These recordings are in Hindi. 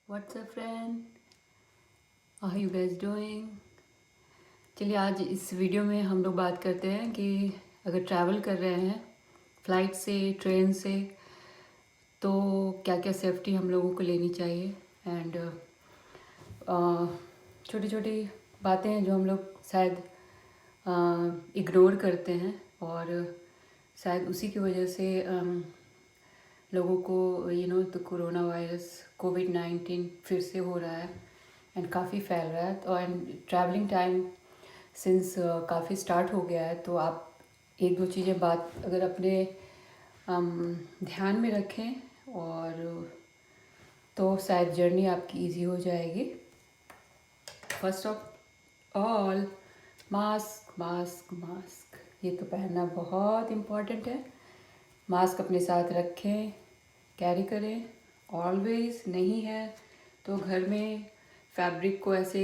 What's up friend, how are you guys doing. चलिए आज इस वीडियो में हम लोग बात करते हैं कि अगर ट्रैवल कर रहे हैं फ़्लाइट से, ट्रेन से, तो क्या क्या सेफ्टी हम लोगों को लेनी चाहिए। एंड छोटी छोटी बातें हैं जो हम लोग शायद इग्नोर करते हैं और शायद उसी की वजह से लोगों को तो कोरोना वायरस कोविड-19 फिर से हो रहा है एंड काफ़ी फैल रहा है। तो एंड ट्रैवलिंग टाइम सिंस काफ़ी स्टार्ट हो गया है, तो आप एक दो चीज़ें बात अगर अपने ध्यान में रखें और तो शायद जर्नी आपकी इजी हो जाएगी। First of all, mask mask mask ये तो पहनना बहुत इम्पॉर्टेंट है। मास्क अपने साथ रखें, कैरी करें। ऑलवेज नहीं है तो घर में फैब्रिक को ऐसे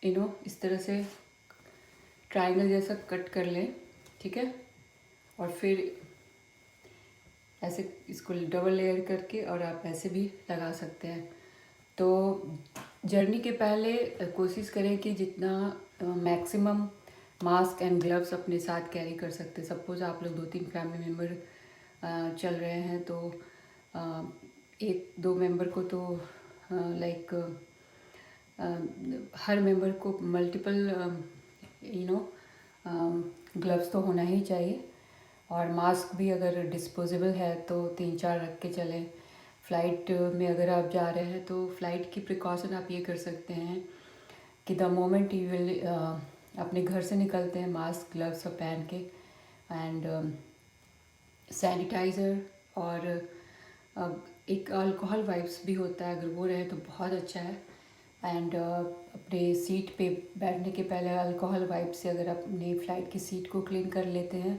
इस तरह से ट्रायंगल जैसा कट कर लें, ठीक है। और फिर ऐसे इसको डबल लेयर करके और आप ऐसे भी लगा सकते हैं। तो जर्नी के पहले कोशिश करें कि जितना मैक्सिमम मास्क एंड ग्लव्स अपने साथ कैरी कर सकते हैं। सपोज़ आप लोग 2-3 फैमिली मेम्बर चल रहे हैं तो एक दो मेंबर को तो लाइक हर मेंबर को मल्टीपल ग्लव्स तो होना ही चाहिए। और मास्क भी अगर डिस्पोजेबल है तो 3-4 रख के चलें। फ़्लाइट में अगर आप जा रहे हैं तो फ़्लाइट की प्रिकॉशन आप ये कर सकते हैं कि द मोमेंट यू विल अपने घर से निकलते हैं मास्क ग्लव्स पहन के एंड सैनिटाइज़र और एक अल्कोहल वाइप्स भी होता है, अगर वो रहे तो बहुत अच्छा है। एंड अपने सीट पे बैठने के पहले अल्कोहल वाइप से अगर अपने फ़्लाइट की सीट को क्लीन कर लेते हैं,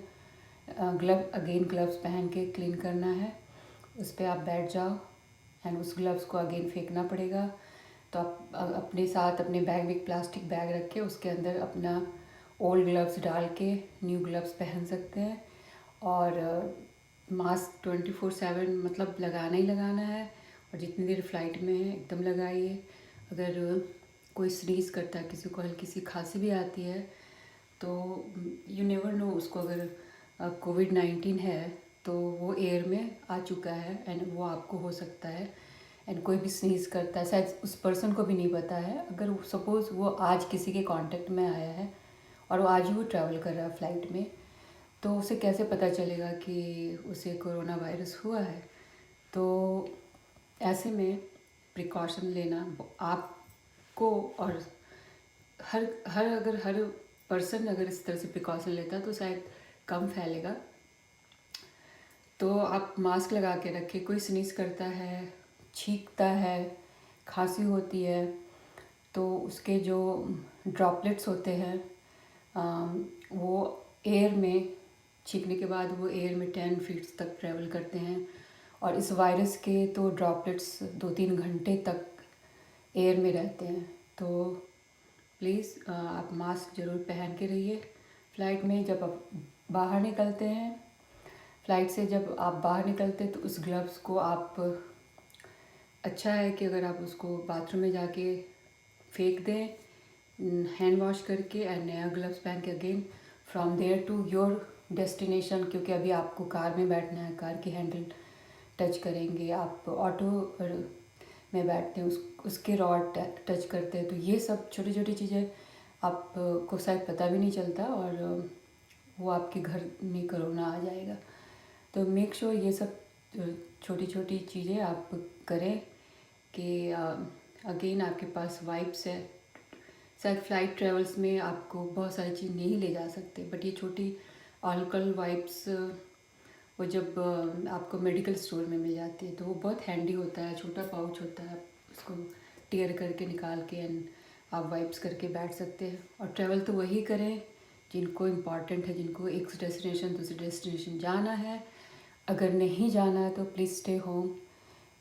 ग्लव्स पहन के क्लीन करना है, उस पर आप बैठ जाओ एंड उस ग्लव्स को अगेन फेंकना पड़ेगा। तो आप अपने साथ अपने बैग में एक प्लास्टिक बैग रख के उसके अंदर अपना ओल्ड ग्लव्स डाल के न्यू ग्लव्स पहन सकते हैं। और मास्क 24/7 मतलब लगाना ही लगाना है और जितनी देर फ़्लाइट में है एकदम लगाइए। अगर कोई स्नीज़ करता है, किसी को हल्की सी खांसी भी आती है, तो यू नेवर नो उसको अगर कोविड-19 है तो वो एयर में आ चुका है एंड वो आपको हो सकता है। एंड कोई भी स्नीज़ करता है, शायद उस पर्सन को भी नहीं पता है। अगर सपोज़ वो आज किसी के कांटेक्ट में आया है और वो आज ही वो ट्रैवल कर रहा है फ़्लाइट में, तो उसे कैसे पता चलेगा कि उसे कोरोना वायरस हुआ है। तो ऐसे में प्रिकॉशन लेना आपको और हर पर्सन अगर इस तरह से प्रिकॉशन लेता तो शायद कम फैलेगा। तो आप मास्क लगा के रखें। कोई स्नीज़ करता है, छींकता है, खांसी होती है, तो उसके जो ड्रॉपलेट्स होते हैं वो एयर में छींकने के बाद वो एयर में 10 फीट्स तक ट्रैवल करते हैं। और इस वायरस के तो ड्रॉपलेट्स 2-3 घंटे तक एयर में रहते हैं। तो प्लीज़ आप मास्क ज़रूर पहन के रहिए फ़्लाइट में। जब आप बाहर निकलते हैं फ़्लाइट से, जब आप बाहर निकलते हैं तो उस ग्लव्स को आप, अच्छा है कि अगर आप उसको बाथरूम में जाके फेंक दें हैंड वॉश करके एंड नया ग्लव्स पहन के again from there to your destination. क्योंकि अभी आपको कार में बैठना है, कार की हैंडल टच करेंगे, आप ऑटो में बैठते हैं उसके रॉड टच करते हैं। तो ये सब छोटी छोटी चीज़ें आपको शायद पता भी नहीं चलता और वो आपके घर में कोरोना आ जाएगा। तो मेक श्योर ये सब छोटी छोटी चीज़ें आप करें कि अगेन आपके पास वाइप्स है। शायद फ़्लाइट ट्रेवल्स में आपको बहुत सारी चीज़ नहीं ले जा सकते, बट ये छोटी अल्कोहल वाइप्स वो जब आपको मेडिकल स्टोर में मिल जाती है तो वो बहुत हैंडी होता है। छोटा पाउच होता है, उसको टेयर करके निकाल के एंड आप वाइप्स करके बैठ सकते हैं। और ट्रैवल तो वही करें जिनको इम्पॉर्टेंट है, जिनको एक डेस्टिनेशन दूसरे डेस्टिनेशन जाना है। अगर नहीं जाना है तो प्लीज़ स्टे होम।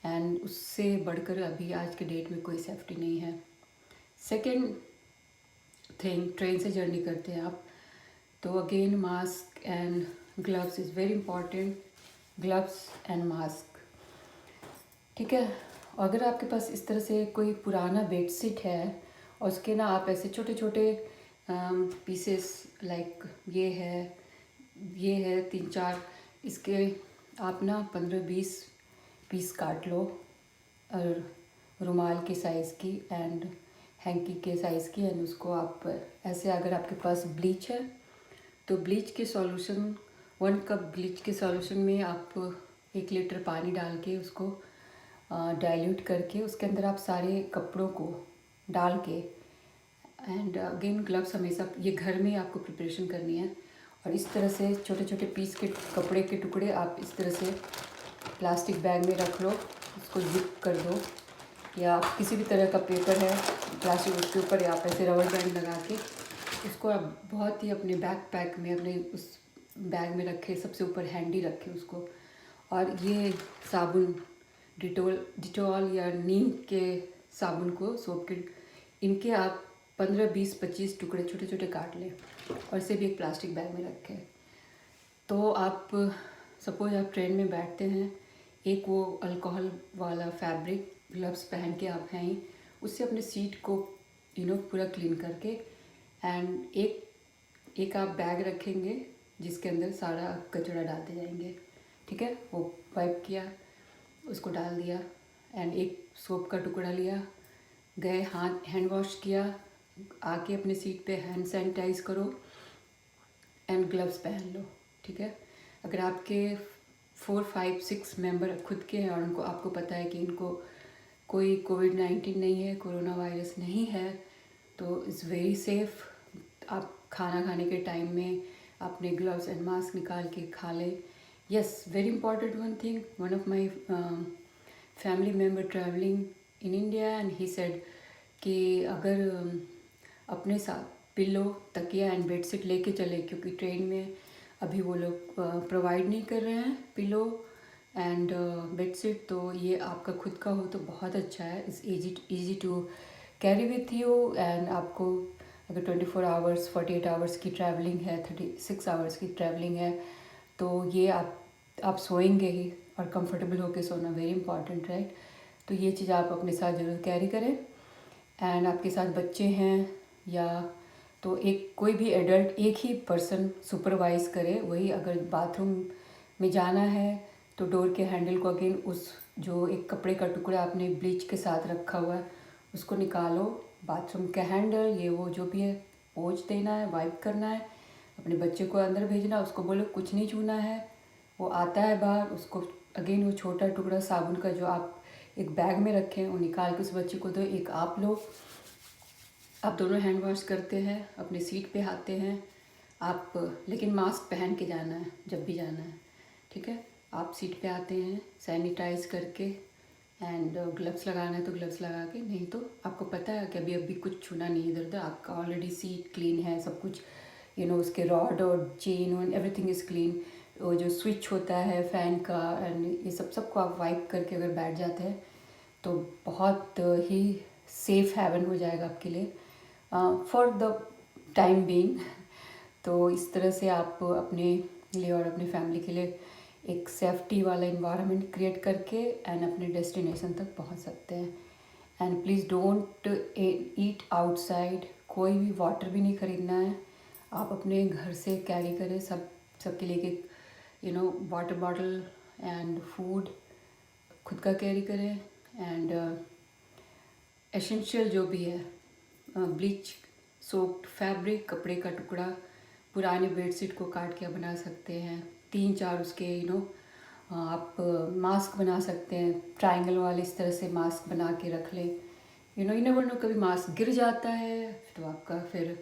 एंड उससे बढ़कर अभी आज के डेट में कोई सेफ्टी नहीं है। सेकेंड थिंग, ट्रेन से जर्नी करते हैं आप, तो again mask and gloves is very important. Gloves and mask, ठीक है। अगर आपके पास इस तरह से कोई पुराना बेडशीट है और उसके ना आप ऐसे छोटे छोटे पीसेस लाइक ये है 3-4 इसके आप ना 15-20 पीस काट लो और रुमाल के साइज़ की एंड हैंकी के साइज़ की एंड उसको आप ऐसे, अगर आपके पास ब्लीच है तो ब्लीच के सॉल्यूशन 1 कप ब्लीच के सॉल्यूशन में आप 1 लीटर पानी डाल के उसको डाइल्यूट करके उसके अंदर आप सारे कपड़ों को डाल के एंड अगेन ग्लव्स हमेशा ये घर में आपको प्रिपरेशन करनी है। और इस तरह से छोटे छोटे पीस के कपड़े के टुकड़े आप इस तरह से प्लास्टिक बैग में रख लो, उसको जिप कर दो, या किसी भी तरह का पेपर है प्लास्टिक उसके ऊपर आप ऐसे रबर बैंड लगा के उसको आप बहुत ही अपने बैकपैक में अपने उस बैग में रखें, सबसे ऊपर हैंडी रखें उसको। और ये साबुन डिटॉल या नीम के साबुन को सोप के इनके आप 15-20-25 टुकड़े छोटे छोटे काट लें और इसे भी एक प्लास्टिक बैग में रखें। तो आप सपोज आप ट्रेन में बैठते हैं, एक वो अल्कोहल वाला फैब्रिक ग्लव्स पहन के आप हैं ही, उससे अपने सीट को पूरा क्लीन करके एंड एक आप बैग रखेंगे जिसके अंदर सारा कचरा डालते जाएंगे, ठीक है। वो वाइप किया, उसको डाल दिया एंड एक सोप का टुकड़ा लिया, गए हाथ हैंड वॉश किया, आके अपने सीट पे हैंड सैनिटाइज करो एंड ग्लव्स पहन लो, ठीक है। अगर आपके 4-5-6 मेंबर खुद के हैं और उनको आपको पता है कि इनको कोई कोविड-19 नहीं है, कोरोना वायरस नहीं है, तो इट्स वेरी सेफ़। आप खाना खाने के टाइम में अपने ग्लव्स एंड मास्क निकाल के खा लें। Yes, very important one thing, one of my family member travelling in India and he said कि अगर अपने साथ पिलो, तकिया एंड बेडशीट लेके चले, क्योंकि ट्रेन में अभी वो लोग प्रोवाइड नहीं कर रहे हैं पिलो एंड बेडशीट, तो ये आपका खुद का हो तो बहुत अच्छा है। It's easy to carry with you and आपको अगर 24 आवर्स 48 आवर्स की ट्रैवलिंग है, 36 आवर्स की ट्रैवलिंग है, तो ये आप सोएंगे ही और कंफर्टेबल होके सोना वेरी इंपॉर्टेंट, राइट। तो ये चीज़ आप अपने साथ ज़रूर कैरी करें एंड आपके साथ बच्चे हैं या तो एक कोई भी एडल्ट एक ही पर्सन सुपरवाइज़ करे। वही अगर बाथरूम में जाना है तो डोर के हैंडल को अगेन उस जो एक कपड़े का टुकड़ा आपने ब्लीच के साथ रखा हुआ है उसको निकालो, बाथरूम का हैंडल ये वो जो भी है पोंछ देना है, वाइप करना है, अपने बच्चे को अंदर भेजना, उसको बोलो कुछ नहीं छूना है, वो आता है बाहर, उसको अगेन वो छोटा टुकड़ा साबुन का जो आप एक बैग में रखें वो निकाल के उस बच्चे को दो, एक आप लो, आप दोनों हैंड वॉश करते हैं, अपने सीट पे आते हैं आप, लेकिन मास्क पहन के जाना है जब भी जाना है, ठीक है। आप सीट पे आते हैं सैनिटाइज करके एंड ग्लव्स लगाना है तो ग्लव्स लगा के, नहीं तो आपको पता है कि अभी कुछ छूना नहीं इधर उधर, आपका ऑलरेडी सीट क्लीन है, सब कुछ उसके रॉड और चेन और एवरीथिंग इज़ क्लीन। वो जो स्विच होता है फ़ैन का एंड ये सबको आप वाइप करके अगर बैठ जाते हैं तो बहुत ही सेफ़ हेवन हो जाएगा आपके लिए फॉर द टाइम बीइंग। तो इस तरह से आप अपने लिए और अपनी फैमिली के लिए एक सेफ्टी वाला इन्वायरमेंट क्रिएट करके एंड अपने डेस्टिनेशन तक पहुंच सकते हैं। And please don't eat outside, कोई भी वाटर भी नहीं ख़रीदना है, आप अपने घर से कैरी करें, सबके लिए एक वाटर बॉटल एंड फूड खुद का कैरी करें एंड एसेंशियल जो भी है ब्लीच सोक्ड फैब्रिक, कपड़े का टुकड़ा, पुराने बेडशीट को काट के बना सकते हैं 3-4 उसके आप मास्क बना सकते हैं ट्रायंगल वाले, इस तरह से मास्क बना के रख लें। यू नेवर नो कभी मास्क गिर जाता है तो आपका फिर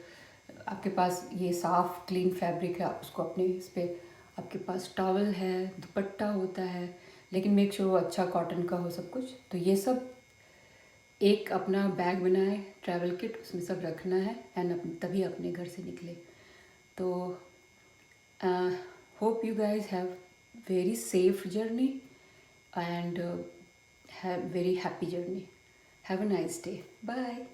आपके पास ये साफ़ क्लीन फैब्रिक है, आप उसको अपने इस पर आपके पास टॉवल है, दुपट्टा होता है, लेकिन मेक श्योर वो अच्छा कॉटन का हो सब कुछ। तो ये सब एक अपना बैग बनाए ट्रैवल किट, उसमें सब रखना है एंड तभी अपने घर से निकले। तो hope you guys have very safe journey and have very happy journey. Have a nice day, bye.